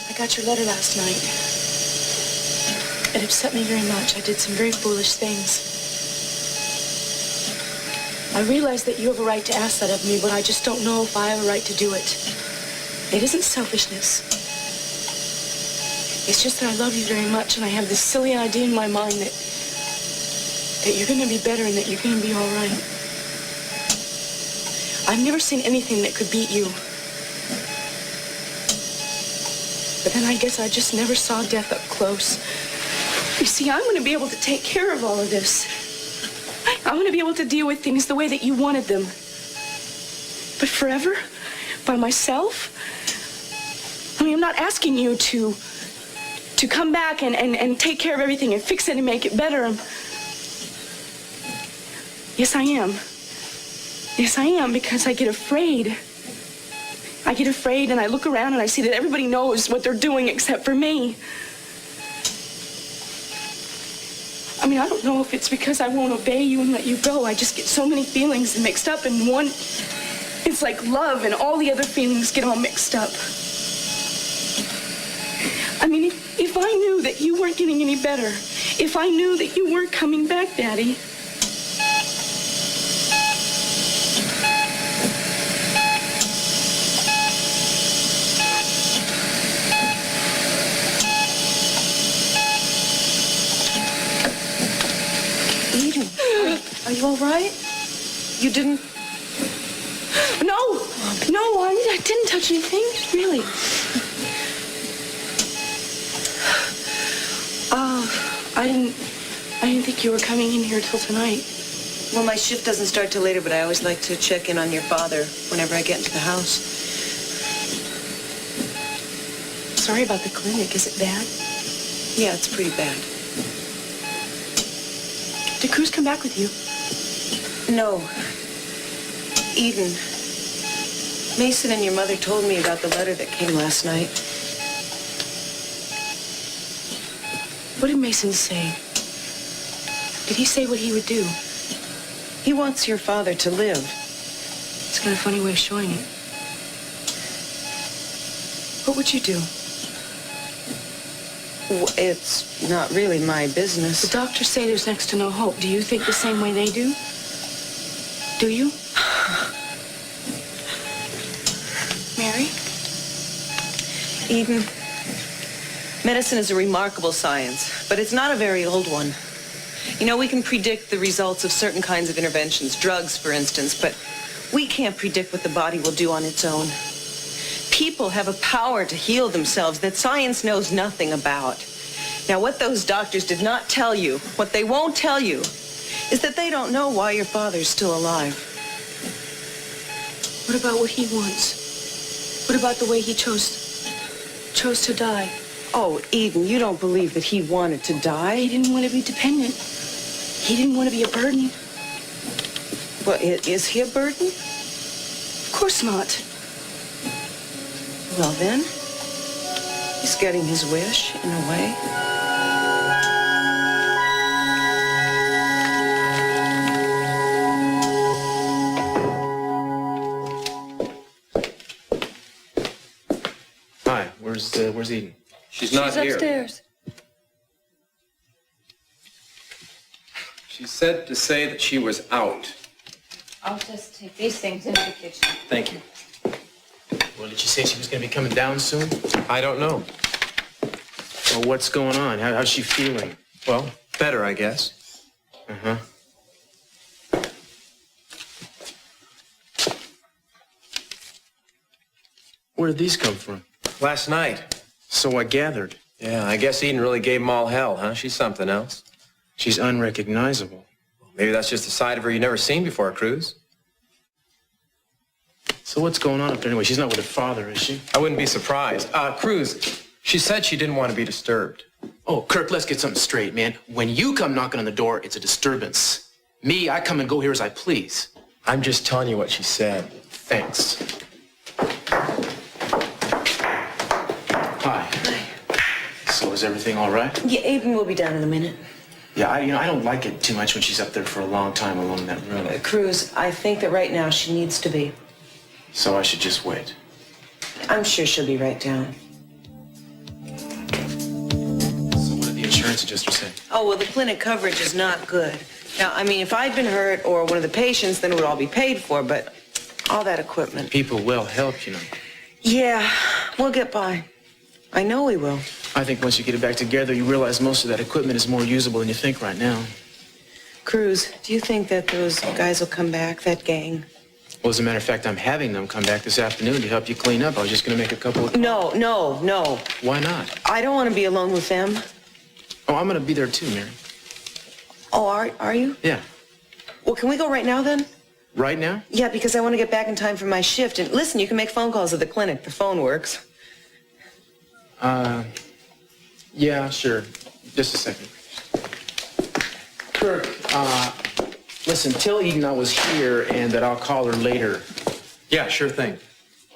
I got your letter last night. It upset me very much. I did some very foolish things. I realize that you have a right to ask that of me, but I just don't know if I have a right to do it. It isn't selfishness. It's just that I love you very much, and I have this silly idea in my mind that you're going to be better and that you're going to be all right. I've never seen anything that could beat you. But then I guess I just never saw death up close. You see, I'm going to be able to take care of all of this. I'm going to be able to deal with things the way that you wanted them. But forever? By myself? I mean, I'm not asking you to come back and take care of everything and fix it and make it better. Yes, I am. Yes, I am, because I get afraid. I get afraid and I look around and I see that everybody knows what they're doing except for me. I mean, I don't know if it's because I won't obey you and let you go. I just get so many feelings mixed up in one. It's like love and all the other feelings get all mixed up. I mean, if I knew that you weren't getting any better, if I knew that you weren't coming back, Daddy. Eden, are you all right? You didn't... No, I didn't touch anything, really. I didn't think you were coming in here till tonight. Well, my shift doesn't start till later, but I always like to check in on your father whenever I get into the house. Sorry about the clinic. Is it bad? Yeah, it's pretty bad. Did Cruz come back with you? No. Eden, Mason and your mother told me about the letter that came last night. What did Mason say? Did he say what he would do? He wants your father to live. It's got a funny way of showing it. What would you do? It's not really my business. The doctors say there's next to no hope. Do you think the same way they do? Do you? Mary? Eden, medicine is a remarkable science, but it's not a very old one. You know, we can predict the results of certain kinds of interventions, drugs, for instance, but we can't predict what the body will do on its own. People have a power to heal themselves that science knows nothing about. Now, what those doctors did not tell you, what they won't tell you, is that they don't know why your father's still alive. What about what he wants? What about the way he chose to die? Oh, Eden, you don't believe that he wanted to die? He didn't want to be dependent. He didn't want to be a burden. Well, is he a burden? Of course not. Well, then, he's getting his wish, in a way. Hi, where's Eden? She's not here. She's upstairs. She said to say that she was out. I'll just take these things into the kitchen. Thank you. Well, did she say she was going to be coming down soon? I don't know. Well, what's going on? How's she feeling? Well, better, I guess. Uh-huh. Where did these come from? Last night. So I gathered. Yeah, I guess Eden really gave them all hell, huh? She's something else. She's unrecognizable. Maybe that's just a side of her you've never seen before, Cruz. So what's going on up there anyway? She's not with her father, is she? I wouldn't be surprised. Cruz, she said she didn't want to be disturbed. Oh, Kirk, let's get something straight, man. When you come knocking on the door, it's a disturbance. Me, I come and go here as I please. I'm just telling you what she said. Thanks. Hi. Hi. So is everything all right? Yeah, Eden will be down in a minute. Yeah, I don't like it too much when she's up there for a long time alone in that room. Cruz, I think that right now she needs to be. So I should just wait. I'm sure she'll be right down. What's the adjuster say? Oh, well, the clinic coverage is not good. Now, I mean, if I'd been hurt or one of the patients, then it would all be paid for, but all that equipment. People will help, you know. Yeah, we'll get by. I know we will. I think once you get it back together, you realize most of that equipment is more usable than you think right now. Cruz, do you think that those guys will come back, that gang? Well, as a matter of fact, I'm having them come back this afternoon to help you clean up. I was just going to make a couple of... No. Why not? I don't want to be alone with them. Oh, I'm going to be there too, Mary. Oh, are you? Yeah. Well, can we go right now then? Right now? Yeah, because I want to get back in time for my shift. And listen, you can make phone calls at the clinic. The phone works. Yeah, sure. Just a second. Kirk, listen, tell Eden I was here and that I'll call her later. Yeah, sure thing.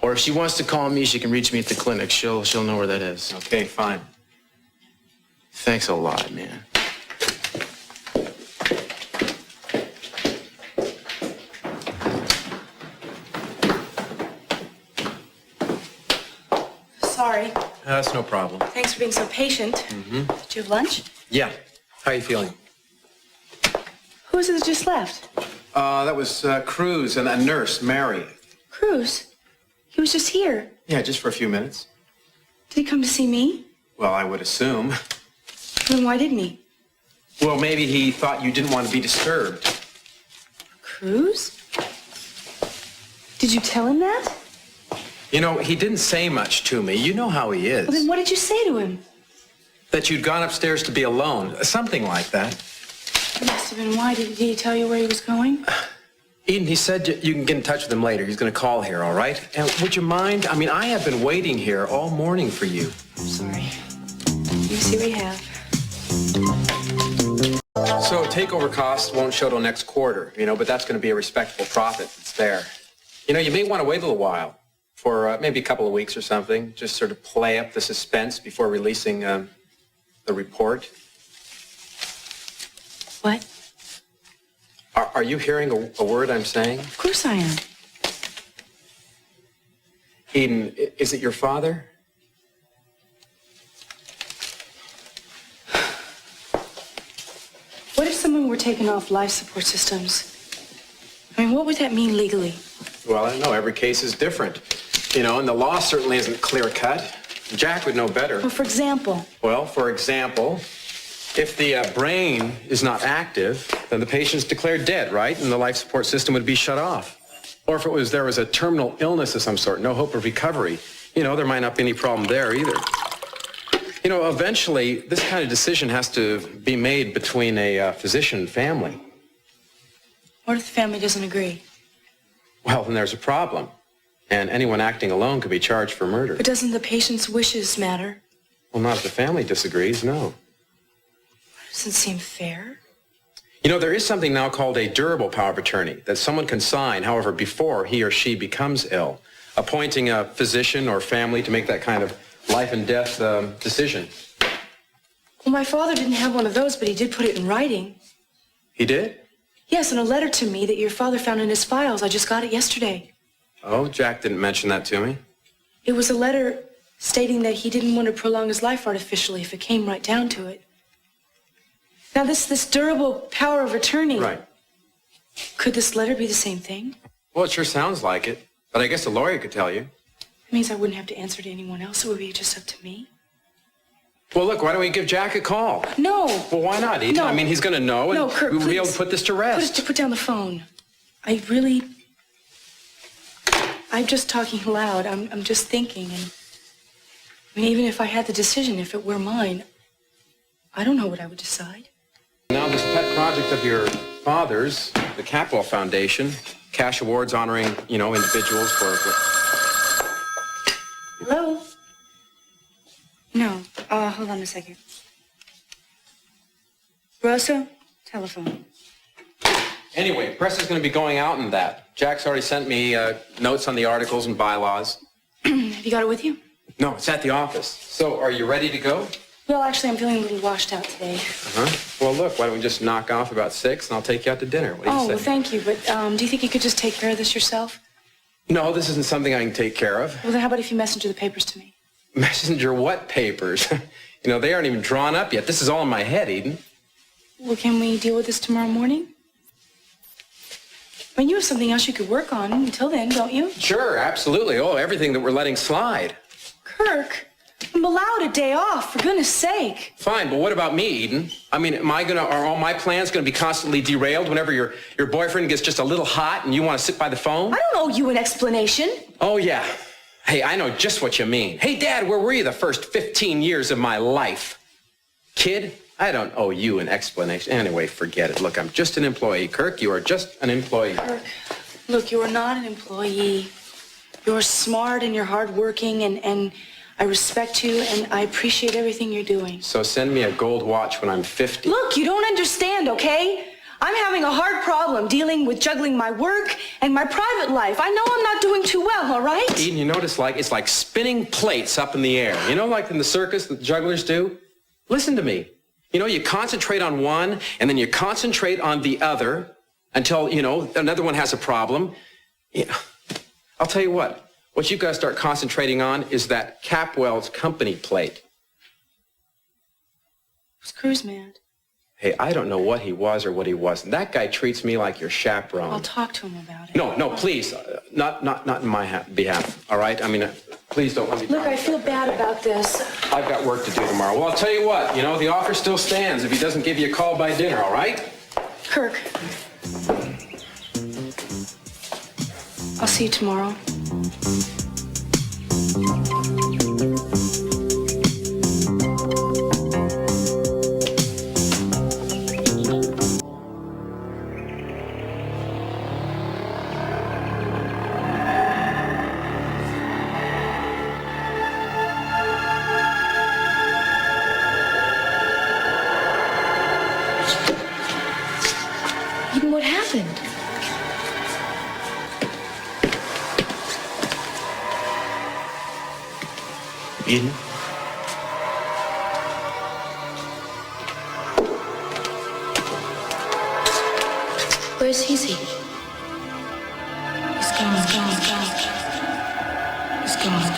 Or if she wants to call me, she can reach me at the clinic. She'll know where that is. Okay, fine. Thanks a lot, man. Sorry. That's no problem. Thanks for being so patient. Mm-hmm. Did you have lunch? Yeah. How are you feeling? Who is it that just left? That was Cruz and a nurse, Mary. Cruz. He was just here. Yeah, just for a few minutes. Did he come to see me? Well, I would assume. Then why didn't he? Well, maybe he thought you didn't want to be disturbed. Cruz? Did you tell him that? You know, he didn't say much to me. You know how he is. Well, then what did you say to him? That you'd gone upstairs to be alone. Something like that. It must have been why. Did he tell you where he was going? Eden, he said you can get in touch with him later. He's going to call here, all right? And would you mind? I mean, I have been waiting here all morning for you. I'm sorry. You see we have. So takeover costs won't show till next quarter, you know, but that's going to be a respectable profit. It's there. You know, you may want to wait a little while for maybe a couple of weeks or something, just sort of play up the suspense before releasing the report. What? Are you hearing a word I'm saying? Of course I am. Eden, is it your father? What if someone were taken off life support systems? I mean, what would that mean legally? Well, I don't know. Every case is different. You know, and the law certainly isn't clear-cut. Jack would know better. Well, for example. Well, for example, if the brain is not active, then the patient's declared dead, right? And the life support system would be shut off. Or if there was a terminal illness of some sort, no hope of recovery, you know, there might not be any problem there either. You know, eventually, this kind of decision has to be made between a physician and family. What if the family doesn't agree? Well, then there's a problem. And anyone acting alone could be charged for murder. But doesn't the patient's wishes matter? Well, not if the family disagrees, no. Doesn't seem fair. You know, there is something now called a durable power of attorney that someone can sign, however, before he or she becomes ill, appointing a physician or family to make that kind of life and death decision. Well, my father didn't have one of those, but he did put it in writing. He did? Yes, in a letter to me that your father found in his files. I just got it yesterday. Oh, Jack didn't mention that to me. It was a letter stating that he didn't want to prolong his life artificially if it came right down to it. Now, this durable power of attorney. Right. Could this letter be the same thing? Well, it sure sounds like it. But I guess a lawyer could tell you. It means I wouldn't have to answer to anyone else. It would be just up to me. Well, look, why don't we give Jack a call? No. Well, why not, Eden? No. I mean, he's going to know, and No, Kurt, we'll be able to please. put this to rest. Put down the phone. I'm just talking aloud. I'm just thinking. And I mean, even if I had the decision, if it were mine, I don't know what I would decide. Now, this pet project of your father's, the Capwell Foundation, cash awards honoring, you know, individuals for... Hello? No. Hold on a second. Rosa? Telephone. Anyway, press is going to be going out in that. Jack's already sent me notes on the articles and bylaws. Have you got it with you? No, it's at the office. So, are you ready to go? Well, actually, I'm feeling a little washed out today. Uh-huh. Well, look, why don't we just knock off about 6 and I'll take you out to dinner. What do you say? Well, thank you. But do you think you could just take care of this yourself? No, this isn't something I can take care of. Well, then how about if you messenger the papers to me? Messenger what papers? You know, they aren't even drawn up yet. This is all in my head, Eden. Well, can we deal with this tomorrow morning? I mean, you have something else you could work on until then, don't you? Sure, absolutely. Oh, everything that we're letting slide. Kirk, I'm allowed a day off, for goodness sake. Fine, but what about me, Eden? I mean, are all my plans gonna be constantly derailed whenever your boyfriend gets just a little hot and you want to sit by the phone? I don't owe you an explanation. Oh, yeah. Hey, I know just what you mean. Hey, Dad, where were you the first 15 years of my life? Kid, I don't owe you an explanation. Anyway, forget it. Look, I'm just an employee. Kirk, you are just an employee. Kirk, look, you are not an employee. You're smart and you're hardworking, and I respect you, and I appreciate everything you're doing. So send me a gold watch when I'm 50. Look, you don't understand, okay? I'm having a hard problem dealing with juggling my work and my private life. I know I'm not doing too well, all right? Eden, you know what it's like spinning plates up in the air. You know, like in the circus that the jugglers do? Listen to me. You know, you concentrate on one, and then you concentrate on the other until, you know, another one has a problem. You know, I'll tell you what you've got to start concentrating on is that Capwell's company plate. Was Cruz mad? Hey, I don't know what he was or what he wasn't. That guy treats me like your chaperone. I'll talk to him about it. No, please. Not in my behalf, all right? I mean, please don't let me... Look, I feel bad about this. I've got work to do tomorrow. Well, I'll tell you what, you know, the offer still stands if he doesn't give you a call by dinner, all right? Kirk. I'll see you tomorrow. Eden, what happened? Eden? Where's He's gone. He's gone.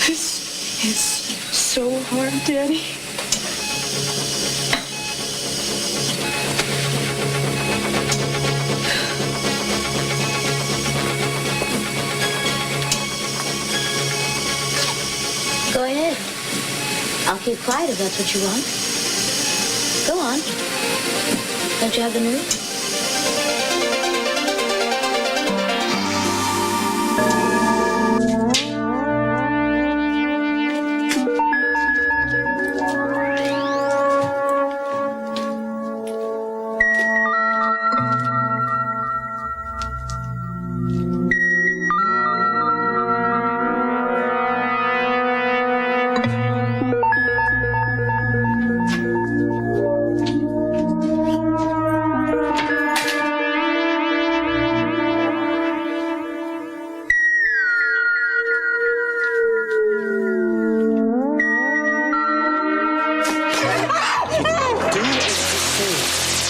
This is so hard, Daddy. Go ahead. I'll keep quiet if that's what you want. Go on. Don't you have the news?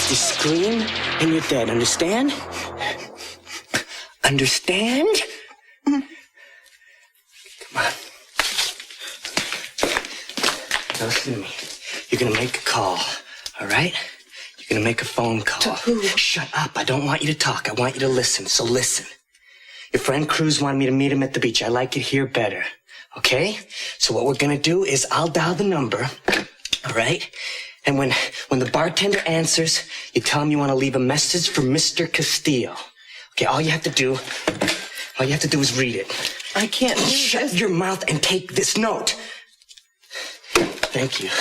You scream and you're dead, understand? Understand? Come on. Now listen to me. You're gonna make a call, all right? You're gonna make a phone call. To who? Shut up. I don't want you to talk. I want you to listen, so listen. Your friend Cruz wanted me to meet him at the beach. I like it here better, okay? So what we're gonna do is I'll dial the number, all right? And when the bartender answers, you tell him you want to leave a message for Mr. Castillo. Okay, all you have to do is read it. I can't do Shut this. your mouth and take this note. Thank you.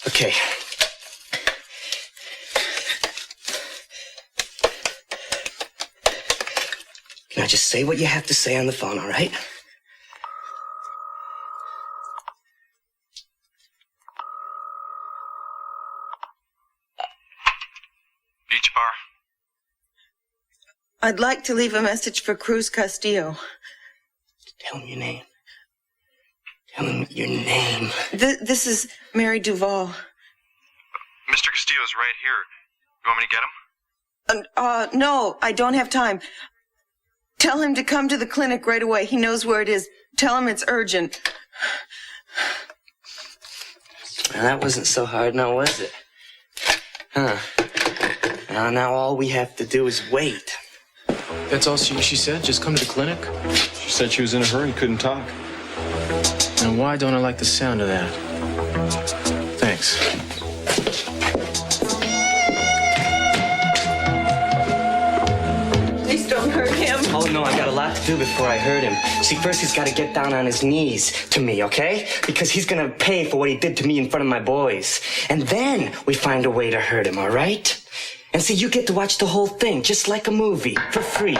Okay. Now just say what you have to say on the phone, all right? Beach bar. I'd like to leave a message for Cruz Castillo. Tell him your name. Tell him your name. This is Mary Duval. Mr. Castillo's right here. You want me to get him? No, I don't have time. Tell him to come to the clinic right away. He knows where it is. Tell him it's urgent. Well, that wasn't so hard now, was it? Huh. Now all we have to do is wait. That's all she said? Just come to the clinic? She said she was in a hurry, couldn't talk. And why don't I like the sound of that? Thanks. Please don't hurt him. Oh, no, I got a lot to do before I hurt him. See, first he's got to get down on his knees to me, okay? Because he's going to pay for what he did to me in front of my boys. And then we find a way to hurt him, all right? And see, you get to watch the whole thing, just like a movie, for free.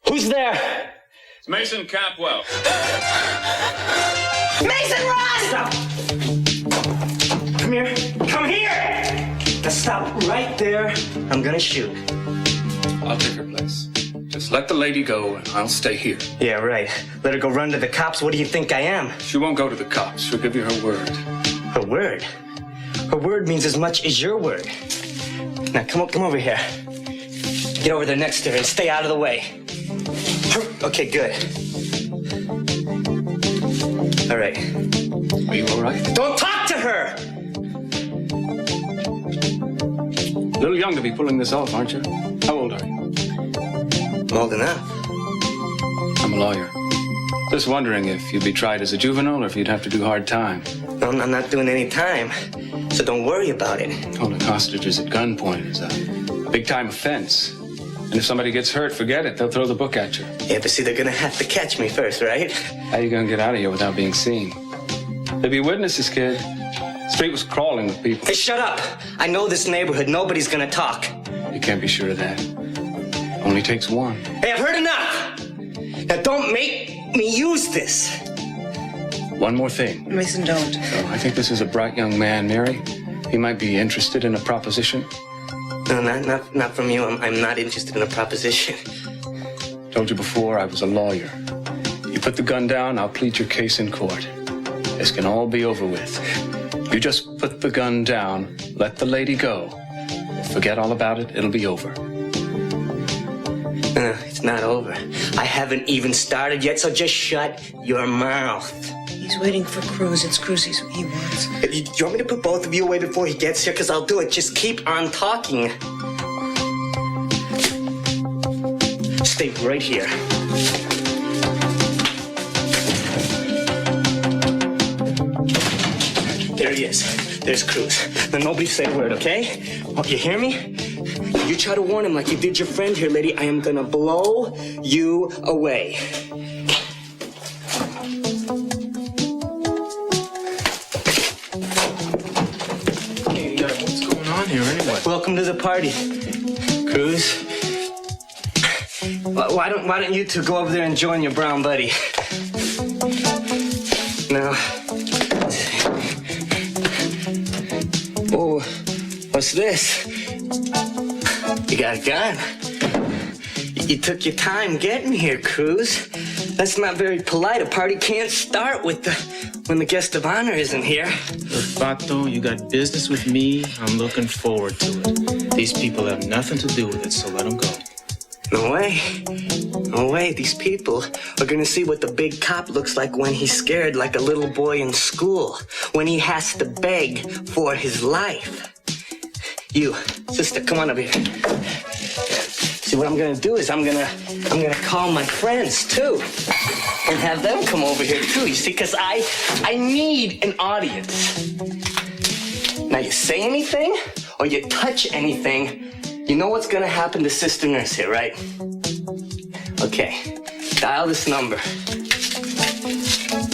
Who's there? It's Mason Capwell. Mason, run! Stop! Come here. Come here! Now stop right there. I'm gonna shoot. I'll take her place. Just let the lady go and I'll stay here. Yeah, right. Let her go run to the cops. What do you think I am? She won't go to the cops. She'll give you her word. Her word? Her word means as much as your word. Now, come over here. Get over there next to her and stay out of the way. Okay, good. All right. Are you all right? Don't talk to her! A little young to be pulling this off, aren't you? How old are you? I'm old enough. I'm a lawyer. Just wondering if you'd be tried as a juvenile or if you'd have to do hard time. No, I'm not doing any time, so don't worry about it. Holding hostages at gunpoint is a big-time offense. And if somebody gets hurt, forget it. They'll throw the book at you. Yeah, but see, they're gonna have to catch me first, right? How are you going to get out of here without being seen? There'll be witnesses, kid. The street was crawling with people. Hey, shut up! I know this neighborhood. Nobody's gonna talk. You can't be sure of that. Only takes one. Hey, I've heard enough! Now, don't make me use this. One more thing. Mason, don't. So I think this is a bright young man, Mary. He might be interested in a proposition. No, not from you. I'm not interested in a proposition. Told you before, I was a lawyer. You put the gun down, I'll plead your case in court. This can all be over with. You just put the gun down, let the lady go. Forget all about it, it'll be over. No, it's not over. I haven't even started yet, so just shut your mouth. He's waiting for Cruz. It's Cruz he wants. Do you want me to put both of you away before he gets here? Because I'll do it. Just keep on talking. Stay right here. There he is. There's Cruz. Now, nobody say a word, okay? Oh, you hear me? You try to warn him like you did your friend here, lady. I am gonna blow you away. What's going on here anyway? Welcome to the party, Cruz. Why don't you two go over there and join your brown buddy? Now. Oh, what's this? You got a gun. You took your time getting here, Cruz. That's not very polite. A party can't start when the guest of honor isn't here. Pato, you got business with me. I'm looking forward to it. These people have nothing to do with it, so let them go. No way. No way. These people are gonna see what the big cop looks like when he's scared like a little boy in school, when he has to beg for his life. You, sister, come on over here. See, what I'm gonna do is I'm gonna call my friends too, and have them come over here too. You see, because I need an audience. Now, you say anything or you touch anything, you know what's gonna happen to Sister Nurse here, right? Okay, dial this number.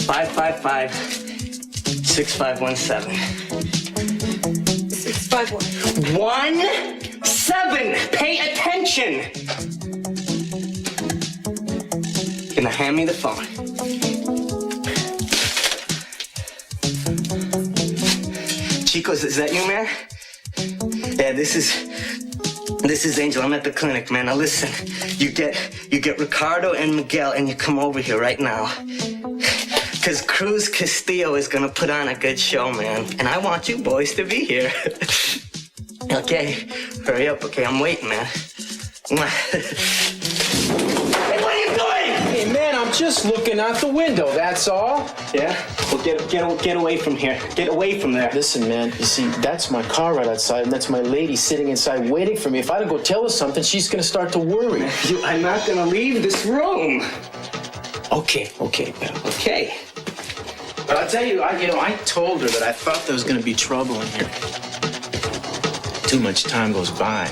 555-6517. 651. 17! Pay attention! Gonna hand me the phone. Chicos, is that you, man? Yeah, this is Angel. I'm at the clinic, man. Now listen, you get Ricardo and Miguel, and you come over here right now. Because Cruz Castillo is gonna put on a good show, man. And I want you boys to be here. Okay, hurry up, okay? I'm waiting, man. Hey, what are you doing? Hey, man, I'm just looking out the window, that's all. Yeah? Well, get away from here. Get away from there. Listen, man, you see, that's my car right outside, and that's my lady sitting inside waiting for me. If I don't go tell her something, she's gonna start to worry. I'm not gonna leave this room. Okay, pal. Okay. But I'll tell you, I told her that I thought there was gonna be trouble in here. Too much time goes by.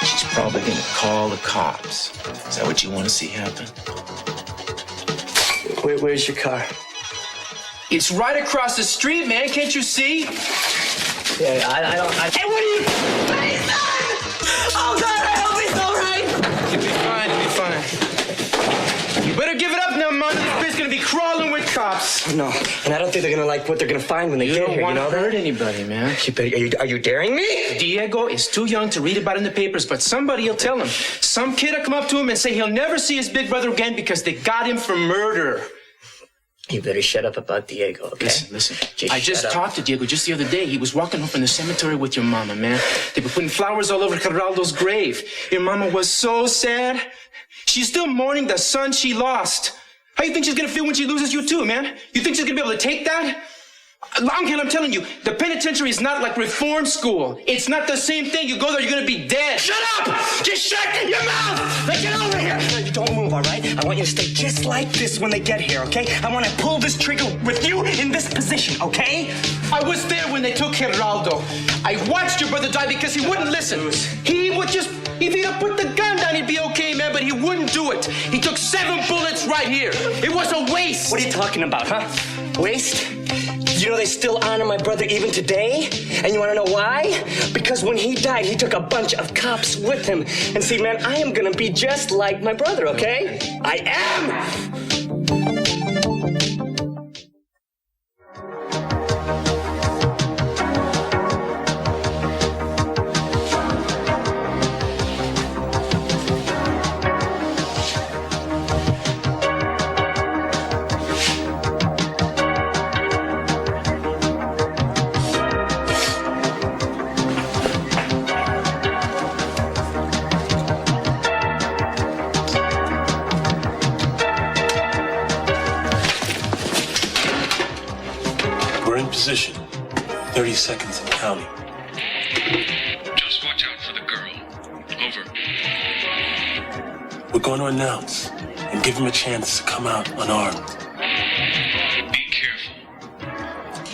She's probably gonna call the cops. Is that what you want to see happen? Where's your car? It's right across the street, man. Can't you see? Yeah, I don't. Hey, what are you? Please, son! Oh, God, I hope he's all right. You'll be fine. You'll be fine. You better give it up now, man. This bitch's gonna be crawling with cops. No, and I don't think they're gonna like what they're gonna find when they get here. You know hurt anybody, man. Are you daring me? Diego is too young to read about it in the papers, but somebody will tell him. Some kid will come up to him and say he'll never see his big brother again because they got him for murder. You better shut up about Diego, okay? Listen. I just talked to Diego just the other day. He was walking home from the cemetery with your mama, man. They were putting flowers all over Geraldo's grave. Your mama was so sad. She's still mourning the son she lost. How you think she's gonna feel when she loses you too, man? You think she's gonna be able to take that? I'm telling you, the penitentiary is not like reform school. It's not the same thing. You go there, you're gonna be dead. Shut up! Just shut your mouth! Let's get over here! Don't move, all right? I want you to stay just like this when they get here, okay? I want to pull this trigger with you in this position, okay? I was there when they took Geraldo. I watched your brother die because he wouldn't listen. He would just, if he'd have put the gun down, he'd be okay, man, but he wouldn't do it. He took 7 bullets right here. It was a waste. What are you talking about, huh? Waste? You know they still honor my brother even today? And you want to know why? Because when he died, he took a bunch of cops with him. And see, man, I am going to be just like my brother, okay? I am! Position. 30 seconds and counting. Just watch out for the girl. Over. We're going to announce and give him a chance to come out unarmed. Be careful.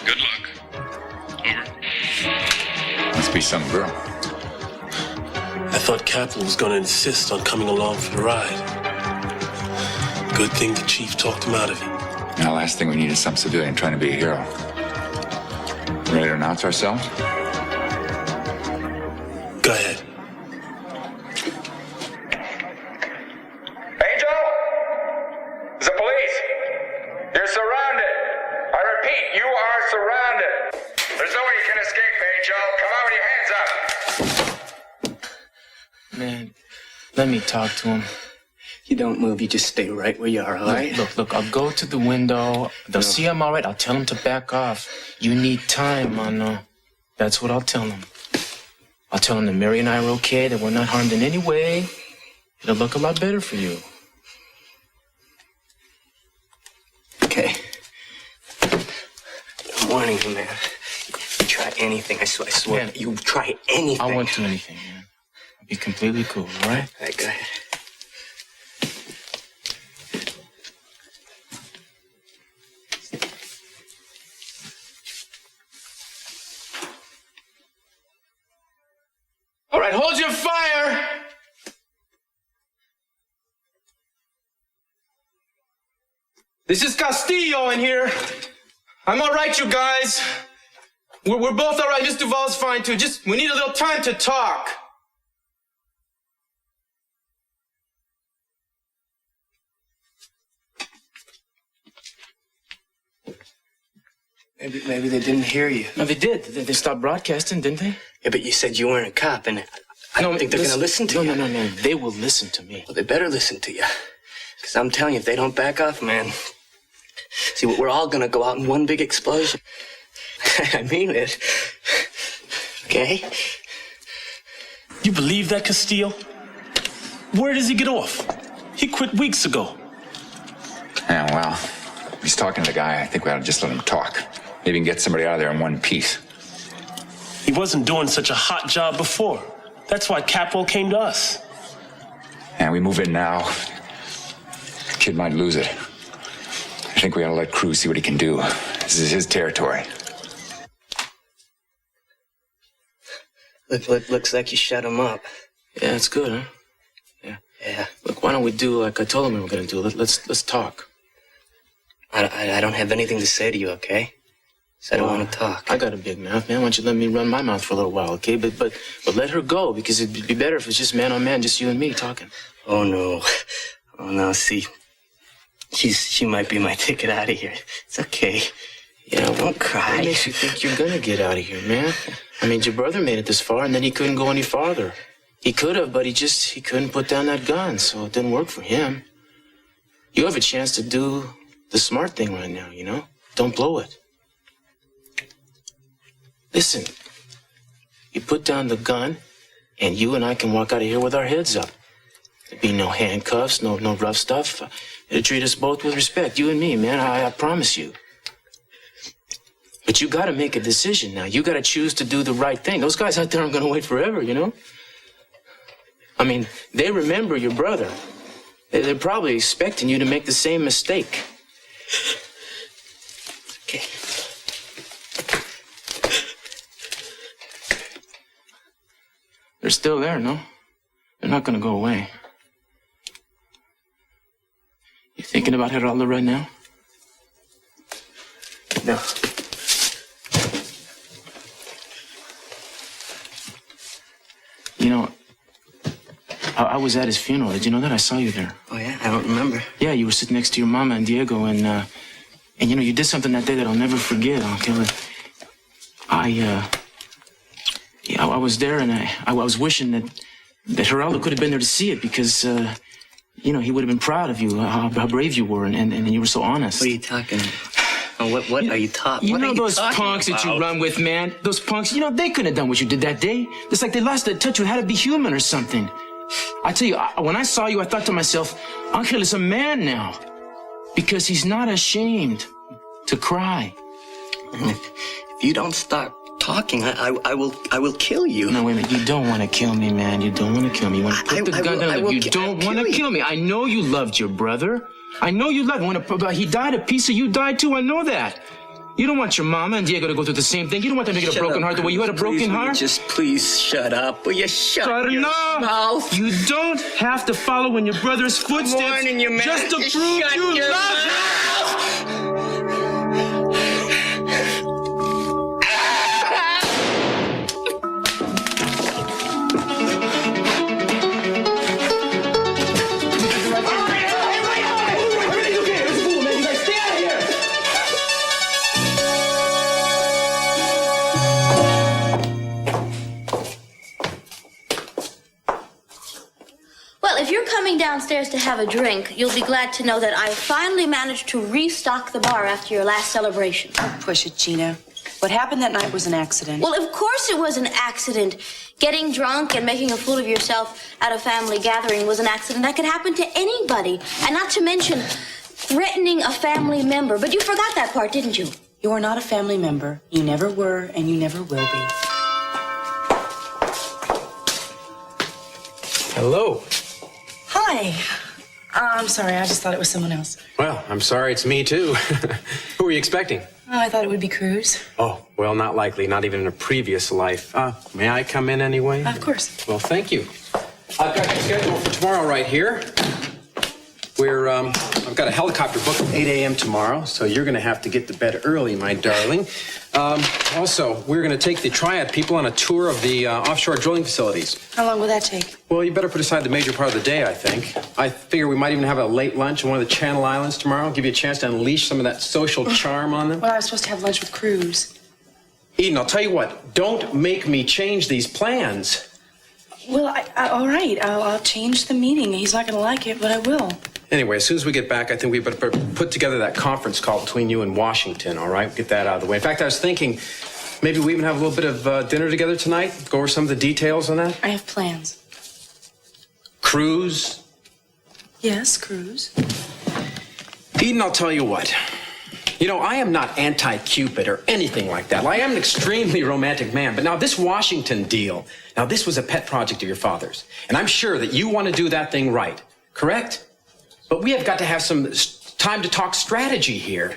Good luck. Over. Must be some girl. I thought Captain was going to insist on coming along for the ride. Good thing the chief talked him out of it. Now, last thing we need is some civilian trying to be a hero. Ready to announce ourselves? Go ahead. Angel? The police. You're surrounded. I repeat, you are surrounded. There's no way you can escape, Angel. Come on with your hands up. Man, let me talk to him. You don't move, you just stay right where you are, all right? Look, I'll go to the window. They'll see I'm all right. I'll tell them to back off. You need time, Mano. That's what I'll tell them. I'll tell them that Mary and I are okay, that we're not harmed in any way. It'll look a lot better for you. Okay. I'm warning you, man. You try anything, I swear. Man, you try anything. I won't do anything, man. I'll be completely cool, all right? All right, go ahead. All right, hold your fire. This is Castillo in here. I'm all right, you guys. We're both all right. Miss Duval's fine, too. Just, we need a little time to talk. Maybe they didn't hear you. No, they did. They stopped broadcasting, didn't they? Yeah, but you said you weren't a cop, and I don't think they're going to listen to you. No. They will listen to me. Well, they better listen to you. Because I'm telling you, if they don't back off, man, see, we're all going to go out in one big explosion. I mean it. Okay? You believe that, Castillo? Where does he get off? He quit weeks ago. Yeah, well, he's talking to the guy. I think we ought to just let him talk. Maybe we can get somebody out of there in one piece. He wasn't doing such a hot job before. That's why Capo came to us. And we move in now. The kid might lose it. I think we ought to let Cruz see what he can do. This is his territory. Looks like you shut him up. Yeah, it's good, huh? Yeah. Look, why don't we do like I told him we were going to do? Let's talk. I don't have anything to say to you, okay? So I don't want to talk. I got a big mouth, man. Why don't you let me run my mouth for a little while, okay? But let her go, because it'd be better if it's just man on man, just you and me talking. Oh, no. See, she might be my ticket out of here. It's okay. Yeah, don't cry. What makes you think you're gonna get out of here, man? I mean, your brother made it this far, and then he couldn't go any farther. He could have, but he couldn't put down that gun, so it didn't work for him. You have a chance to do the smart thing right now, you know? Don't blow it. Listen, you put down the gun, and you and I can walk out of here with our heads up. There'd be no handcuffs, no rough stuff. It'd treat us both with respect, you and me, man. I promise you. But you gotta make a decision now. You gotta choose to do the right thing. Those guys out there aren't gonna wait forever, you know? I mean, they remember your brother. They're probably expecting you to make the same mistake. Okay. They're still there, no? They're not gonna go away. You thinking about Geraldo right now? No. You know, I was at his funeral. Did you know that? I saw you there. Oh, yeah? I don't remember. Yeah, you were sitting next to your mama and Diego, and you know, you did something that day that I'll never forget, okay? I was there, and I was wishing that Geraldo could have been there to see it, because, you know, he would have been proud of you, how brave you were, and you were so honest. What are you talking about? What are you talking about? You know those punks that you run with, man? Those punks, you know, they couldn't have done what you did that day. It's like they lost their touch with how to be human or something. I tell you, when I saw you, I thought to myself, Angel is a man now. Because he's not ashamed to cry. And if you don't stop talking, I will kill you. No, wait a minute. You don't want to kill me, man. You don't want to kill me. You want to put the gun down. You don't want to kill me. I know you loved your brother. I know you loved him. When he died, a piece of you died too. I know that. You don't want your mama and Diego to go through the same thing. You don't want them to get a broken heart the way you had a broken heart. Please shut up. Will you shut your mouth? You don't have to follow in your brother's footsteps just to prove you love him. If you're coming downstairs to have a drink, you'll be glad to know that I finally managed to restock the bar after your last celebration. Oh, push it, Gina. What happened that night was an accident. Well, of course it was an accident. Getting drunk and making a fool of yourself at a family gathering was an accident that could happen to anybody. And not to mention threatening a family member. But you forgot that part, didn't you? You are not a family member. You never were, and you never will be. Hello. Hi. I'm sorry, I just thought it was someone else. Well, I'm sorry, it's me too. Who were you expecting? Oh, I thought it would be Cruz. Oh, well, not likely, not even in a previous life. May I come in anyway? Of course. Well, thank you. I've got your schedule for tomorrow right here. I've got a helicopter booked at 8 a.m. tomorrow, so you're going to have to get to bed early, my darling. Also, we're going to take the Triad people on a tour of the offshore drilling facilities. How long will that take? Well, you better put aside the major part of the day, I think. I figure we might even have a late lunch on one of the Channel Islands tomorrow, give you a chance to unleash some of that social charm on them. Well, I was supposed to have lunch with Cruz. Eden, I'll tell you what, don't make me change these plans. Well, all right, I'll change the meeting. He's not going to like it, but I will. Anyway, as soon as we get back, I think we better put together that conference call between you and Washington, all right? Get that out of the way. In fact, I was thinking maybe we even have a little bit of dinner together tonight, go over some of the details on that. I have plans. Cruz? Yes, Cruz. Eden, I'll tell you what. You know, I am not anti-Cupid or anything like that. I am an extremely romantic man. But now this Washington deal, now this was a pet project of your father's. And I'm sure that you want to do that thing right, correct? But we have got to have some time to talk strategy here.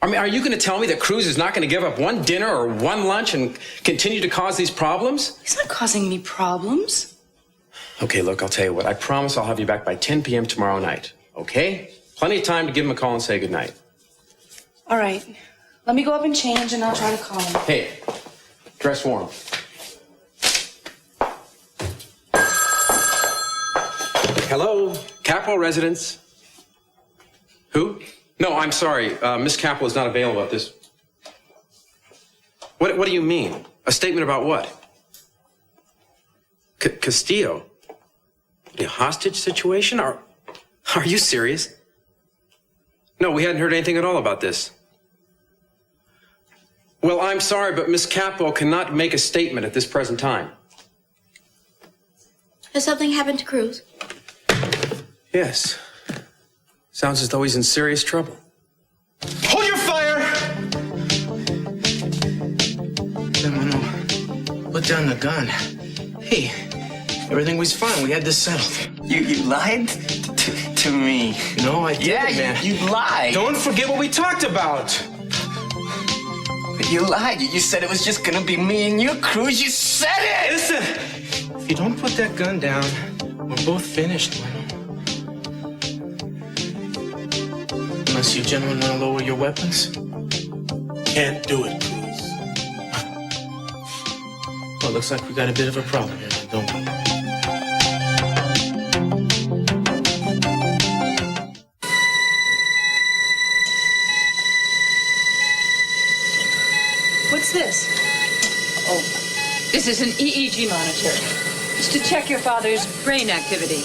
I mean, are you going to tell me that Cruz is not going to give up one dinner or one lunch and continue to cause these problems? He's not causing me problems. Okay, look, I'll tell you what. I promise I'll have you back by 10 p.m. tomorrow night, okay? Plenty of time to give him a call and say goodnight. All right. Let me go up and change, and I'll try to call him. Hey, dress warm. Hello, Capwell residence. Who? No, I'm sorry. Miss Capwell is not available at this. What do you mean? A statement about what? Castillo? A hostage situation? Are you serious? No, we hadn't heard anything at all about this. Well, I'm sorry, but Miss Capwell cannot make a statement at this present time. Has something happened to Cruz? Yes. Sounds as though he's in serious trouble. Hold your fire! No. Put down the gun. Hey, everything was fine. We had this settled. You lied to me. No, I didn't, man. You lied. Don't forget what we talked about. You lied. You said it was just gonna be me and you, Cruz. You said it! Listen, if you don't put that gun down, we're both finished, Mano. Unless you gentlemen want to lower your weapons. Can't do it, Cruz. Well, it looks like we got a bit of a problem here, don't we? What's this? Oh, this is an EEG monitor. It's to check your father's brain activity.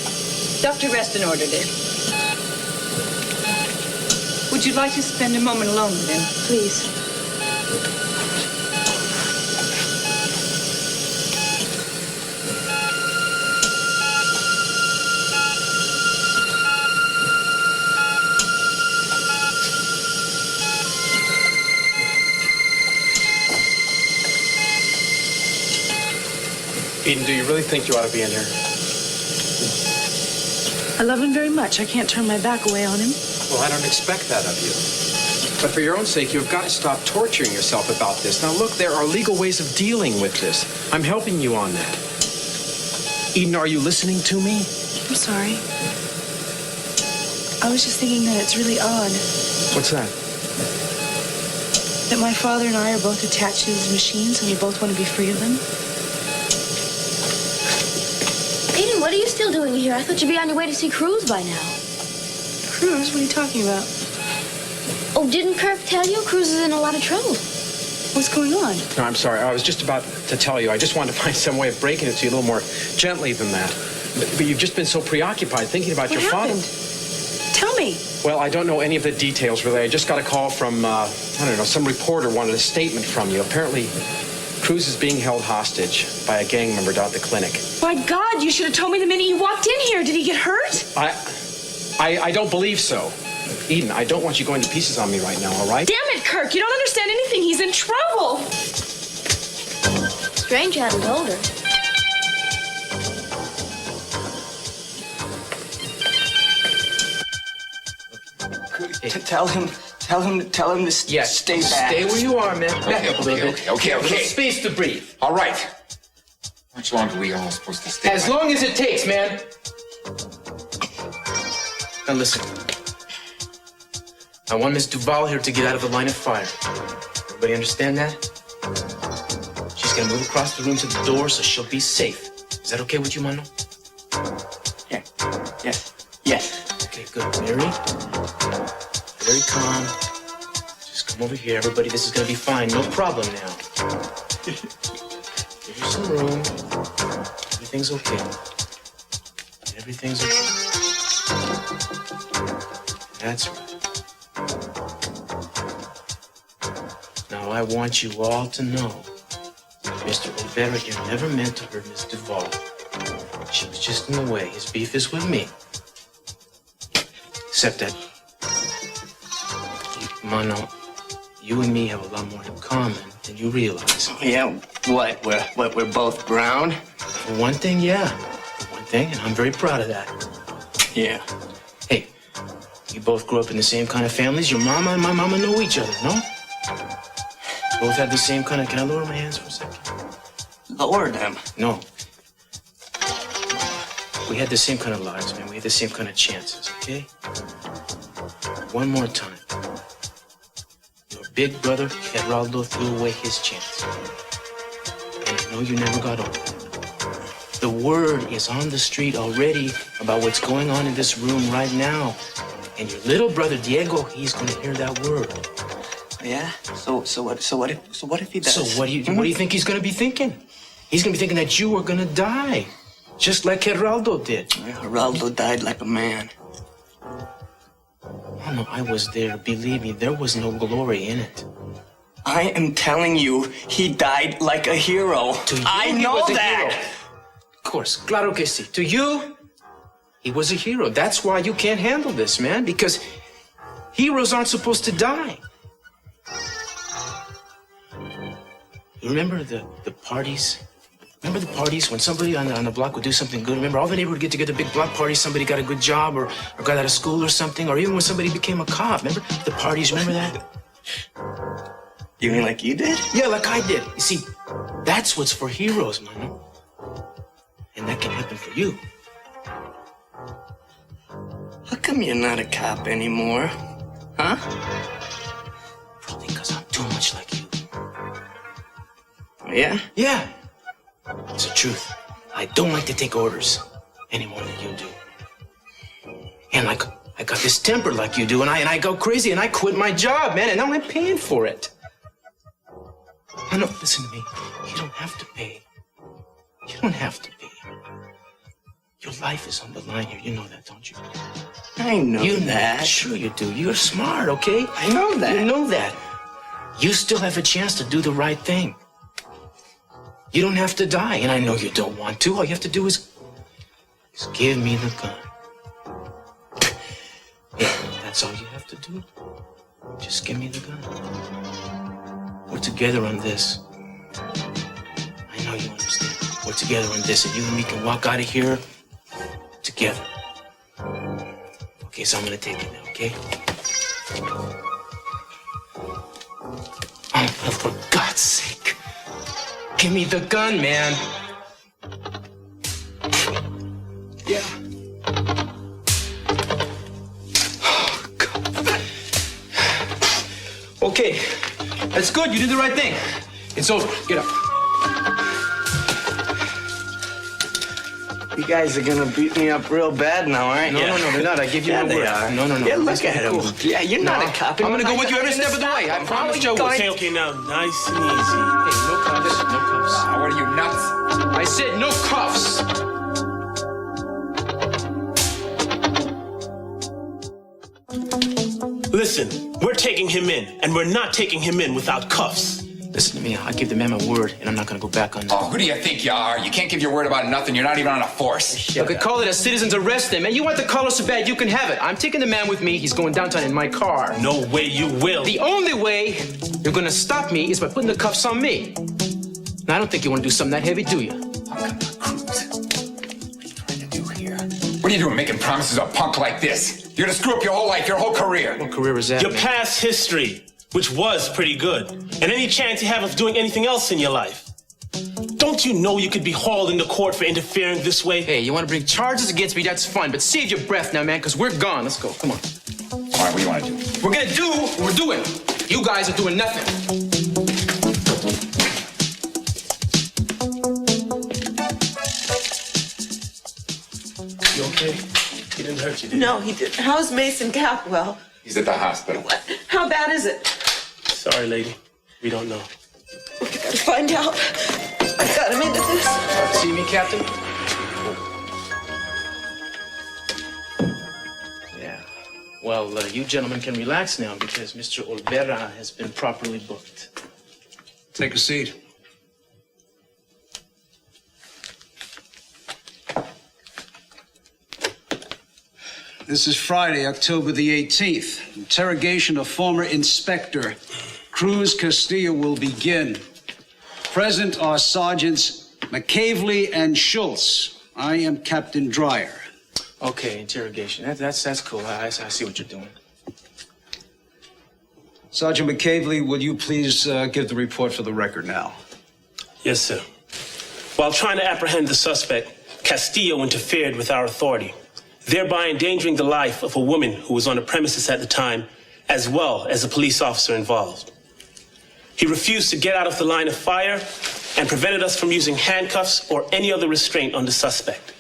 Dr. Reston ordered it. Would you like to spend a moment alone with him? Please. Eden, do you really think you ought to be in here? I love him very much. I can't turn my back away on him. Well, I don't expect that of you. But for your own sake, you've got to stop torturing yourself about this. Now, look, there are legal ways of dealing with this. I'm helping you on that. Eden, are you listening to me? I'm sorry. I was just thinking that it's really odd What's that? that my father and I are both attached to these machines and we both want to be free of them. Eden, what are you still doing here? I thought you'd be on your way to see Cruz by now. Cruz? What are you talking about? Oh, didn't Kirk tell you? Cruz is in a lot of trouble. What's going on? No, I'm sorry. I was just about to tell you. I just wanted to find some way of breaking it to you a little more gently than that. But you've just been so preoccupied thinking about your happened? father. Tell me. Well, I don't know any of the details, really. I just got a call from, I don't know, some reporter wanted a statement from you. Apparently, Cruz is being held hostage by a gang member down at the clinic. My God, you should have told me the minute you walked in here. Did he get hurt? I don't believe so. Eden, I don't want you going to pieces on me right now, all right? Damn it, Kirk. You don't understand anything. He's in trouble. Strange I hadn't told her. Tell him to stay back. Stay where you are, man. Back up a little bit. Okay. A little space to breathe. All right. How much longer are we all supposed to stay? As long as it takes, man. Now listen. I want Miss Duval here to get out of the line of fire. Everybody understand that? She's gonna move across the room to the door so she'll be safe. Is that okay with you, Mano? Yeah. Yes. Yes. Okay, good. Mary, very calm. Just come over here, everybody. This is gonna be fine. No problem now. Give her some room. Everything's okay. Everything's okay. That's right. Now I want you all to know, Mr. Rivera here never meant to hurt Miss Duvall. She was just in the way. His beef is with me. Except that, Mano, you and me have a lot more in common than you realize. Yeah, what? We're both brown? For one thing, yeah. For one thing, and I'm very proud of that. Yeah. Hey, you both grew up in the same kind of families. Your mama and my mama know each other, no? Both had the same kind of... Can I lower my hands for a second? Lower them? No. We had the same kind of lives, man. We had the same kind of chances, okay? One more time. Your big brother, Geraldo, threw away his chance. And I know you never got over it. The word is on the street already about what's going on in this room right now. And your little brother, Diego, he's gonna hear that word. Yeah? So what if he does? So what do you think he's gonna be thinking? He's gonna be thinking that you are gonna die. Just like Geraldo did. Yeah, Geraldo died like a man. Oh, no, I was there. Believe me, there was no glory in it. I am telling you, he died like a hero. To you, I he know was a that. hero. Of course, claro que sí. To you, he was a hero. That's why you can't handle this, man, because heroes aren't supposed to die. You remember the parties? Remember the parties when somebody on the block would do something good? Remember all the neighborhood would get together, big block parties, somebody got a good job or got out of school or something, or even when somebody became a cop. Remember the parties? Remember that? You mean like you did? Yeah, like I did. You see, that's what's for heroes, man. And that can happen for you. How come you're not a cop anymore? Huh? Probably because I'm too much like you. Oh, yeah? Yeah. It's the truth. I don't like to take orders any more than you do. And like, I got this temper like you do, and I go crazy, and I quit my job, man, and now I'm paying for it. No, listen to me. You don't have to pay. You don't have to pay. Your life is on the line here. You know that, don't you? I know you that. Sure you do. You're smart, okay? I know that. You know that. You still have a chance to do the right thing. You don't have to die, and I know you don't want to. All you have to do is give me the gun. Yeah, that's all you have to do. Just give me the gun. We're together on this. I know you understand. We're together on this, and you and me can walk out of here together. Okay, so I'm gonna take it now, okay? Oh, for God's sake. Give me the gun, man. Yeah. Oh, God. Okay, that's good. You did the right thing. It's over. Get up. You guys are gonna beat me up real bad now, aren't you? No, they're not. I give you yeah, my they word. are. No. Yeah, look That's at him. cool. Yeah, you're not a cop. I'm gonna go with you every step of the way. I promise you. Okay, now, nice and easy. Hey, no cuffs. No cuffs. What are you, nuts? I said no cuffs. Listen, we're taking him in, and we're not taking him in without cuffs. Listen to me. I give the man my word, and I'm not gonna go back on that. Oh, who do you think you are? You can't give your word about nothing. You're not even on a force. You could call it a citizen's arrest, then, man. You want the color so bad, you can have it. I'm taking the man with me. He's going downtown in my car. No way you will. The only way you're gonna stop me is by putting the cuffs on me. Now, I don't think you want to do something that heavy, do you? Oh, come on, Cruz. What are you trying to do here? What are you doing making promises to a punk like this? You're gonna screw up your whole life, your whole career. What career is that, Your man? past history, which was pretty good, and any chance you have of doing anything else in your life. Don't you know you could be hauled into court for interfering this way? Hey, you want to bring charges against me? That's fine, but save your breath now, man, because we're gone. Let's go. Come on. All right, what do you want to do? We're gonna do what we're doing. You guys are doing nothing. okay? He didn't hurt you, did he? No, he didn't. How's Mason Capwell? He's at the hospital. How bad is it? Sorry, lady. We don't know. We gotta find out. I got him into this. See me, Captain? Yeah. Well, you gentlemen can relax now because Mr. Olvera has been properly booked. Take a seat. This is Friday, October the 18th. Interrogation of former Inspector Cruz Castillo will begin. Present are Sergeants McCavely and Schultz. I am Captain Dreyer. Okay, interrogation. That's cool. I see what you're doing. Sergeant McCavely, will you please give the report for the record now? Yes, sir. While trying to apprehend the suspect, Castillo interfered with our authority, thereby endangering the life of a woman who was on the premises at the time, as well as a police officer involved. He refused to get out of the line of fire and prevented us from using handcuffs or any other restraint on the suspect.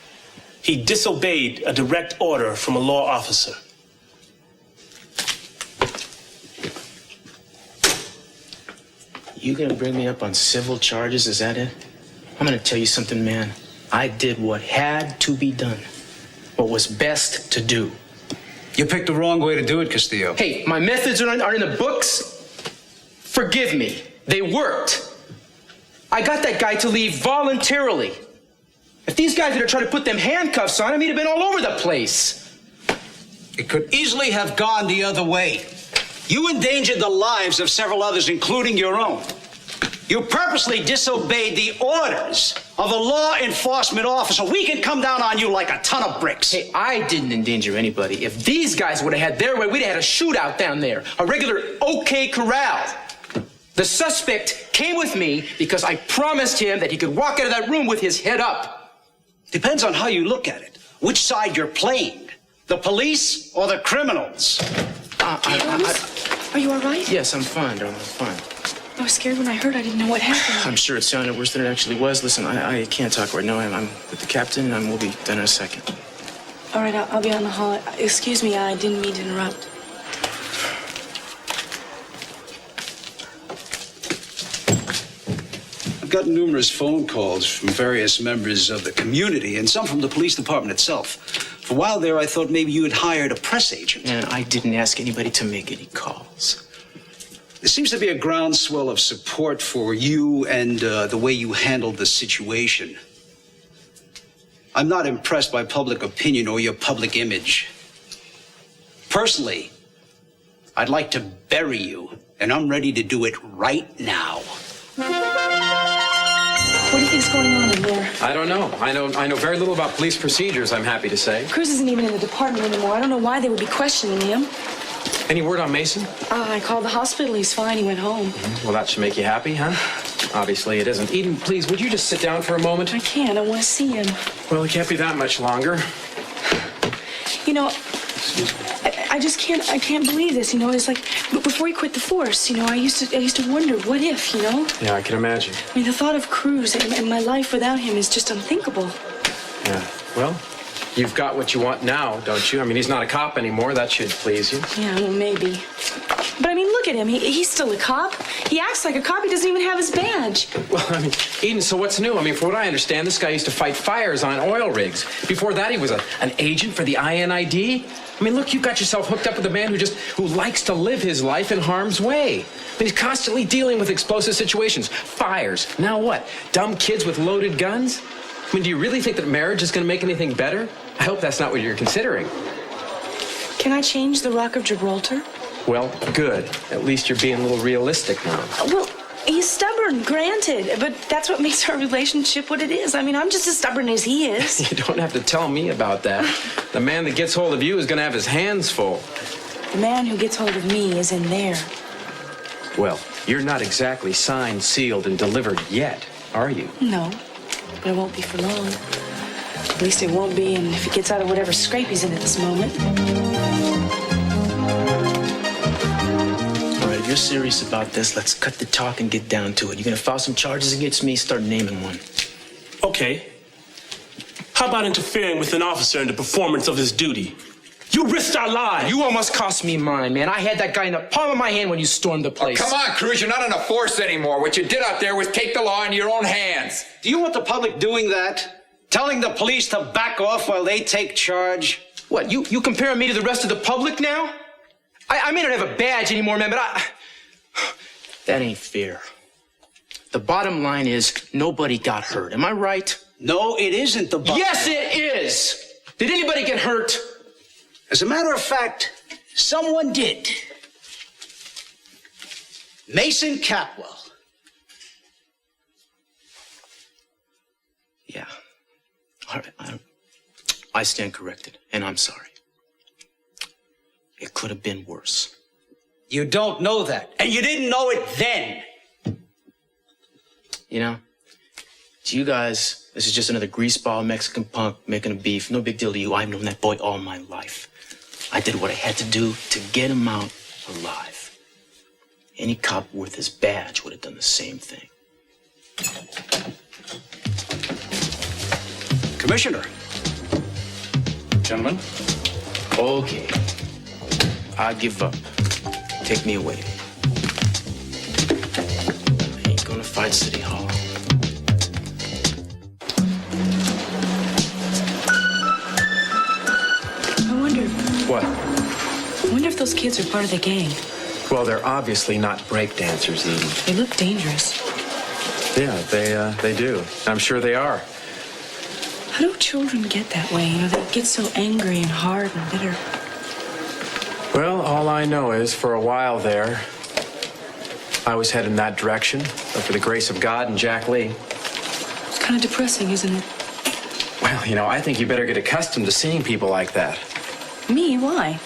He disobeyed a direct order from a law officer. You gonna bring me up on civil charges, is that it? I'm gonna tell you something, man. I did what had to be done. What was best to do. You picked the wrong way to do it, Castillo. Hey, my methods are in the books. Forgive me. They worked. I got that guy to leave voluntarily. If these guys had tried to put them handcuffs on him, he'd have been all over the place. It could easily have gone the other way. You endangered the lives of several others, including your own. You purposely disobeyed the orders of a law enforcement officer. We can come down on you like a ton of bricks. Hey, I didn't endanger anybody. If these guys would have had their way, we'd have had a shootout down there. A regular OK Corral. The suspect came with me because I promised him that he could walk out of that room with his head up. Depends on how you look at it. Which side you're playing. The police or the criminals. Are you all right? Yes, I'm fine, darling. I'm fine. I was scared when I heard. I didn't know what happened. I'm sure it sounded worse than it actually was. Listen, I can't talk right now. I'm with the captain, and we'll be done in a second. All right, I'll be on the hall. Excuse me, I didn't mean to interrupt. I've gotten numerous phone calls from various members of the community and some from the police department itself. For a while there, I thought maybe you had hired a press agent. And I didn't ask anybody to make any calls. There seems to be a groundswell of support for you and the way you handled the situation. I'm not impressed by public opinion or your public image. Personally, I'd like to bury you, and I'm ready to do it right now. What do you think's going on in there? I don't know. I know very little about police procedures, I'm happy to say. Cruz isn't even in the department anymore. I don't know why they would be questioning him. Any word on Mason? I called the hospital. He's fine. He went home. Well, that should make you happy, huh? Obviously it isn't. Eden, please, would you just sit down for a moment? I can't. I want to see him. Well, it can't be that much longer. You know, I just can't. I can't believe this. You know, it's like before he quit the force. You know, I used to wonder, what if? You know. Yeah, I can imagine. I mean, the thought of Cruz and my life without him is just unthinkable. Yeah. Well, you've got what you want now, don't you? I mean, he's not a cop anymore. That should please you. Yeah, well, maybe. But I mean, look at him. He's still a cop. He acts like a cop. He doesn't even have his badge. Well, I mean, Eden, so what's new? I mean, from what I understand, this guy used to fight fires on oil rigs. Before that, he was an agent for the INID. I mean, look, you got yourself hooked up with a man who likes to live his life in harm's way. I mean, he's constantly dealing with explosive situations, fires. Now what? Dumb kids with loaded guns? I mean, do you really think that marriage is going to make anything better? I hope that's not what you're considering. Can I change the Rock of Gibraltar? Well, good. At least you're being a little realistic now. Well, he's stubborn, granted, but that's what makes our relationship what it is. I mean, I'm just as stubborn as he is. You don't have to tell me about that. The man that gets hold of you is going to have his hands full. The man who gets hold of me is in there. Well, you're not exactly signed, sealed, and delivered yet, are you? No, but it won't be for long. At least it won't be, and if he gets out of whatever scrape he's in at this moment. All right, if you're serious about this, let's cut the talk and get down to it. You're gonna file some charges against me, start naming one. Okay. How about interfering with an officer in the performance of his duty? You risked our lives. You almost cost me mine, man. I had that guy in the palm of my hand when you stormed the place. Oh, come on, Cruz. You're not in a force anymore. What you did out there was take the law into your own hands. Do you want the public doing that? Telling the police to back off while they take charge? What, you comparing me to the rest of the public now? I may not have a badge anymore, man, but that ain't fair. The bottom line is nobody got hurt. Am I right? No, it isn't the bottom. Yes, it is. Did anybody get hurt? As a matter of fact, someone did. Mason Capwell. Yeah. All right, I stand corrected, and I'm sorry. It could have been worse. You don't know that, and you didn't know it then. You know, to you guys, this is just another greaseball Mexican punk making a beef. No big deal to you. I've known that boy all my life. I did what I had to do to get him out alive. Any cop worth his badge would have done the same thing. Commissioner. Gentlemen? Okay. I give up. Take me away. I ain't gonna fight City Hall. I wonder. What? I wonder if those kids are part of the gang. Well, they're obviously not break dancers, Eden. They look dangerous. Yeah, they do. I'm sure they are. How do children get that way? You know, they get so angry and hard and bitter. Well, all I know is for a while there, I was heading that direction, but for the grace of God and Jack Lee. It's kind of depressing, isn't it? Well, you know, I think you better get accustomed to seeing people like that. Me? Why?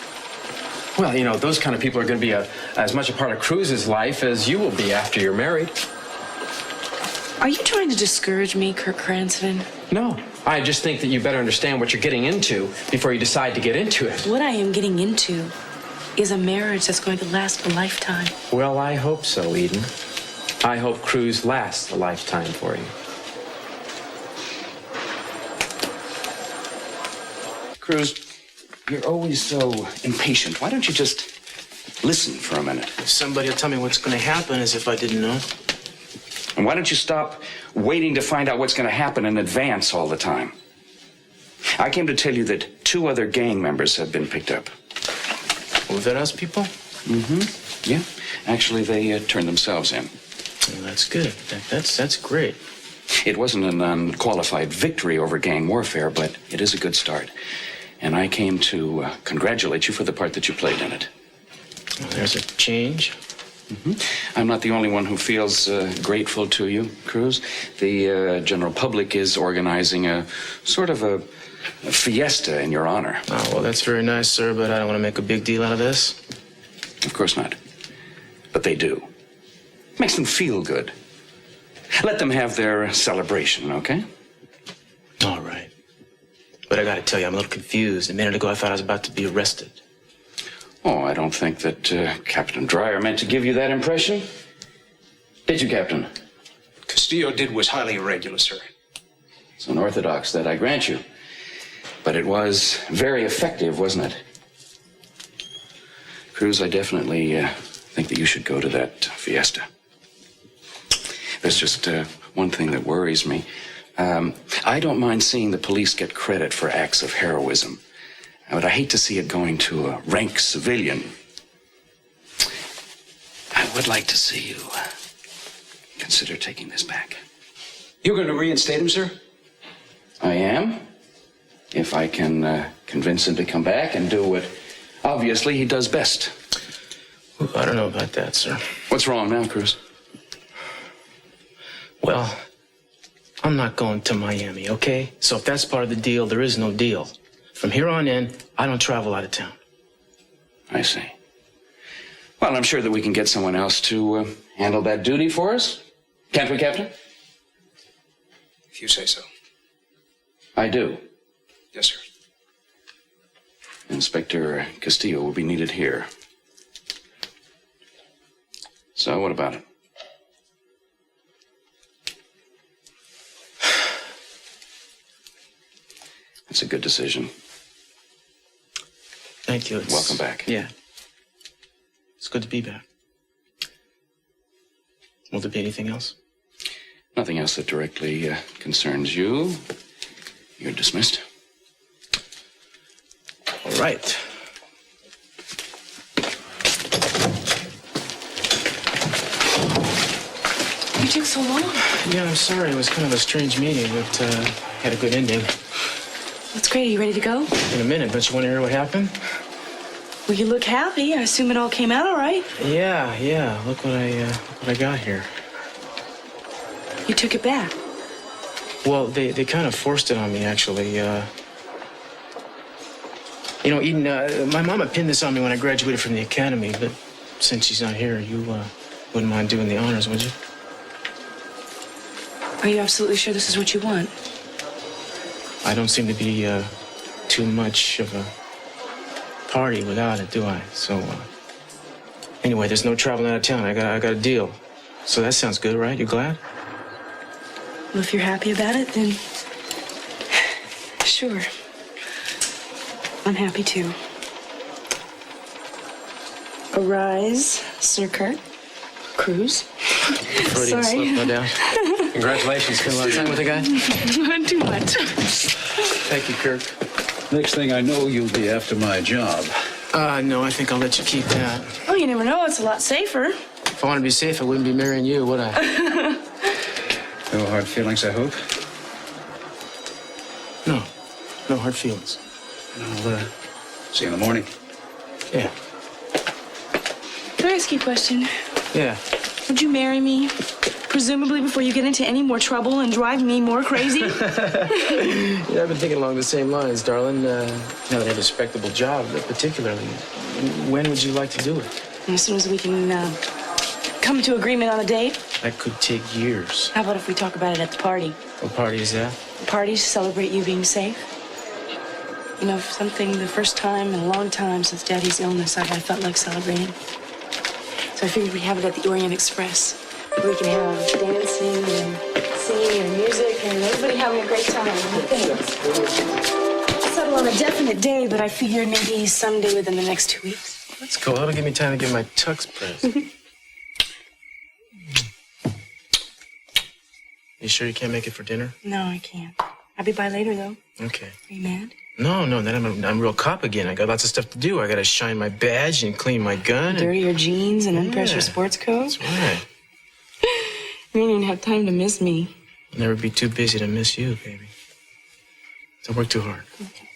Well, you know, those kind of people are going to be as much a part of Cruz's life as you will be after you're married. Are you trying to discourage me, Kirk Cranston? No. I just think that you better understand what you're getting into before you decide to get into it. What I am getting into is a marriage that's going to last a lifetime. Well, I hope so, Eden. I hope Cruz lasts a lifetime for you. Cruz, you're always so impatient. Why don't you just listen for a minute? Somebody will tell me what's going to happen as if I didn't know. And why don't you stop waiting to find out what's going to happen in advance all the time? I came to tell you that 2 other gang members have been picked up. Were that us people? Mm-hmm. Yeah. Actually, they turned themselves in. Well, that's good. That's great. It wasn't an unqualified victory over gang warfare, but it is a good start. And I came to congratulate you for the part that you played in it. Well, there's a change. Mm-hmm. I'm not the only one who feels grateful to you, Cruz. The general public is organizing a sort of a fiesta in your honor. Oh, well, that's very nice, sir, but I don't want to make a big deal out of this. Of course not. But they do. Makes them feel good. Let them have their celebration, okay? All right. But I gotta tell you, I'm a little confused. A minute ago, I thought I was about to be arrested. Oh, I don't think that Captain Dreyer meant to give you that impression. Did you, Captain? Castillo did was highly irregular, sir. It's unorthodox, that I grant you. But it was very effective, wasn't it? Cruz, I definitely think that you should go to that fiesta. There's just one thing that worries me. I don't mind seeing the police get credit for acts of heroism, but I hate to see it going to a rank civilian. I would like to see you consider taking this back. You're going to reinstate him, sir? I am. If I can convince him to come back and do what, obviously, he does best. Ooh, I don't know about that, sir. What's wrong now, Cruz? Well, I'm not going to Miami, okay? So if that's part of the deal, there is no deal. From here on in, I don't travel out of town. I see. Well, I'm sure that we can get someone else to handle that duty for us. Can't we, Captain? If you say so. I do. Yes, sir. Inspector Castillo will be needed here. So, what about it? It's a good decision. Thank you. Welcome back. Yeah. It's good to be back. Will there be anything else? Nothing else that directly concerns you. You're dismissed. All right. You took so long. Yeah, I'm sorry. It was kind of a strange meeting, but had a good ending. That's great. Are you ready to go? In a minute. Don't you want to hear what happened? Well, you look happy. I assume it all came out all right. Yeah. Look what I got here. You took it back. Well, they kind of forced it on me, actually. Eden, my mama pinned this on me when I graduated from the academy, but since she's not here, you wouldn't mind doing the honors, would you? Are you absolutely sure this is what you want? I don't seem to be too much of a party without it, do I? So, anyway, there's no traveling out of town. I got a deal. So that sounds good, right? You glad? Well, if you're happy about it, then sure. I'm happy too. Arise, Sir Kurt. Cruz. Freudian Sorry. slip, no doubt. Congratulations. Spent a lot of time with the guy? Not too much. Thank you, Kirk. Next thing I know, you'll be after my job. No, I think I'll let you keep that. Oh, you never know. It's a lot safer. If I want to be safe, I wouldn't be marrying you, would I? No hard feelings, I hope. No hard feelings. I'll see you in the morning. Yeah. Can I ask you a question? Yeah. Would you marry me? Presumably before you get into any more trouble and drive me more crazy? Yeah, I've been thinking along the same lines, darling. Now that I have a respectable job, particularly, when would you like to do it? As soon as we can come to agreement on a date. That could take years. How about if we talk about it at the party? What party is that? The party to celebrate you being safe. You know, something the first time in a long time since Daddy's illness, I felt like celebrating. So I figured we'd have it at the Orient Express. We can have dancing and singing and music and everybody having a great time. Settle on a definite day, but I figured maybe someday within the next 2 weeks. That's cool. That'll give me time to get my tux pressed. You sure you can't make it for dinner? No, I can't. I'll be by later, though. Okay. Are you mad? No, then I'm a real cop again. I got lots of stuff to do. I gotta shine my badge and clean my gun. Dirty your jeans and unpress your sports coat? That's right. You don't even have time to miss me. I'll never be too busy to miss you, baby. Don't work too hard. Okay.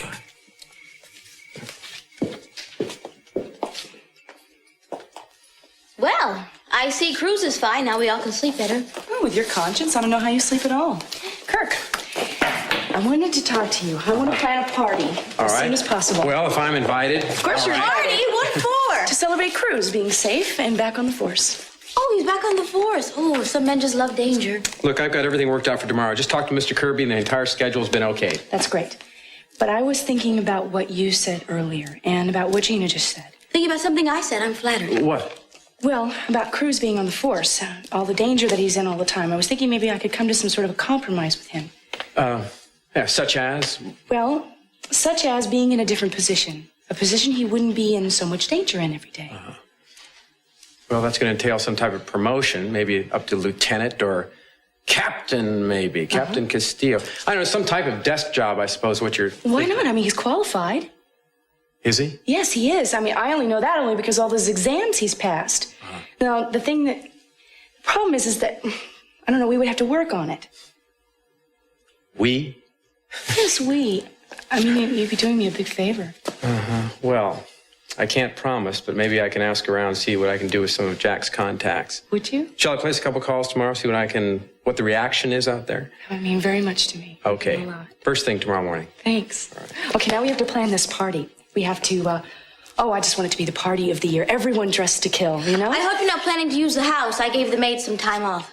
Bye. Well, I see Cruz is fine. Now we all can sleep better. Oh, with your conscience, I don't know how you sleep at all. Kirk, I wanted to talk to you. I want to plan a party as soon as possible. Well, if I'm invited. Of course you're Party? invited. What for? To celebrate Cruz being safe and back on the force. Oh, he's back on the force. Oh, some men just love danger. Look, I've got everything worked out for tomorrow. Just talked to Mr. Kirby and the entire schedule's been okay. That's great. But I was thinking about what you said earlier and about what Gina just said. Thinking about something I said. I'm flattered. What? Well, about Cruz being on the force, all the danger that he's in all the time. I was thinking maybe I could come to some sort of a compromise with him. Yeah, such as? Well, such as being in a different position. A position he wouldn't be in so much danger in every day. Well, that's going to entail some type of promotion, maybe up to lieutenant or captain, maybe. Captain Castillo. I don't know, some type of desk job, I suppose, what you're Why thinking. not? I mean, he's qualified. Is he? Yes, he is. I mean, I only know that only because all those exams he's passed. Now, the problem is that, I don't know, we would have to work on it. We? Yes, we. I mean, you'd be doing me a big favor. Well, I can't promise, but maybe I can ask around and see what I can do with some of Jack's contacts. Would you? Shall I place a couple calls tomorrow, see what the reaction is out there? I mean, very much to me. Okay. A lot. First thing tomorrow morning. Thanks. Okay, now we have to plan this party. We have to, I just want it to be the party of the year. Everyone dressed to kill, you know? I hope you're not planning to use the house. I gave the maids some time off.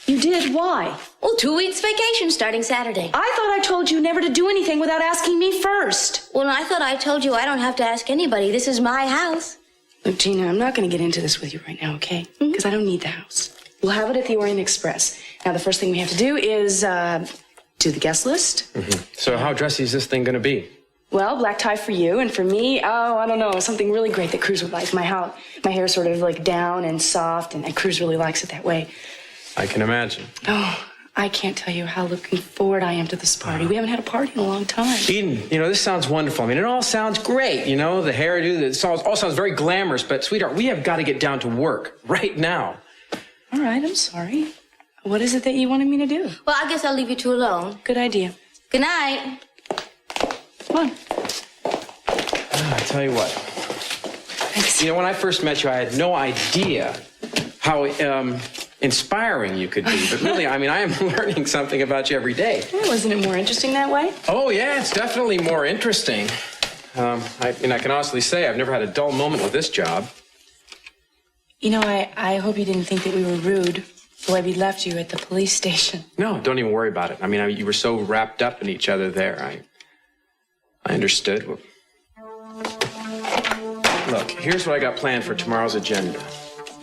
You did? Why? Well, 2 weeks vacation starting Saturday. I thought I told you never to do anything without asking me first. Well, I thought I told you I don't have to ask anybody. This is my house. Look, Gina, I'm not going to get into this with you right now, okay? Because I don't need the house. We'll have it at the Orient Express. Now, the first thing we have to do is to the guest list. So how dressy is this thing going to be? Well, black tie for you, and for me, oh, I don't know, something really great that Cruz would like. My hair sort of like down and soft, and Cruz really likes it that way. I can imagine. Oh, I can't tell you how looking forward I am to this party. We haven't had a party in a long time. Eden, this sounds wonderful. I mean, it all sounds great, the hairdo, it all sounds very glamorous, but sweetheart, we have got to get down to work right now. All right, I'm sorry. What is it that you wanted me to do? Well, I guess I'll leave you two alone. Good idea. Good night. Come on. I tell you what. Thanks. When I first met you, I had no idea how inspiring you could be. But really, I am learning something about you every day. Well, wasn't it more interesting that way? Oh, yeah, it's definitely more interesting. I can honestly say I've never had a dull moment with this job. I hope you didn't think that we were rude the way we left you at the police station. No, don't even worry about it. You were so wrapped up in each other there. I understood. Look, here's what I got planned for tomorrow's agenda.